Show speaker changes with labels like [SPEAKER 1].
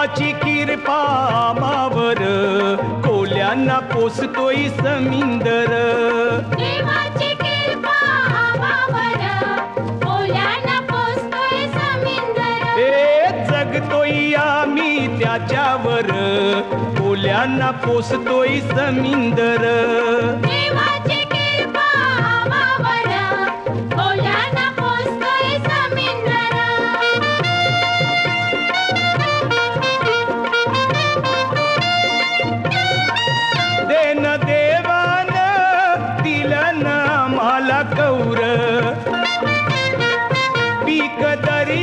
[SPEAKER 1] देवाची कृपा आम्हावर कोल्यांना पोसतोय समिंदर
[SPEAKER 2] देवाची कृपा आम्हावर कोल्यांना पोसतोय समिंदर
[SPEAKER 1] जगतोय आम्ही त्याच्यावर कोल्यांना पोसतोय समिंदर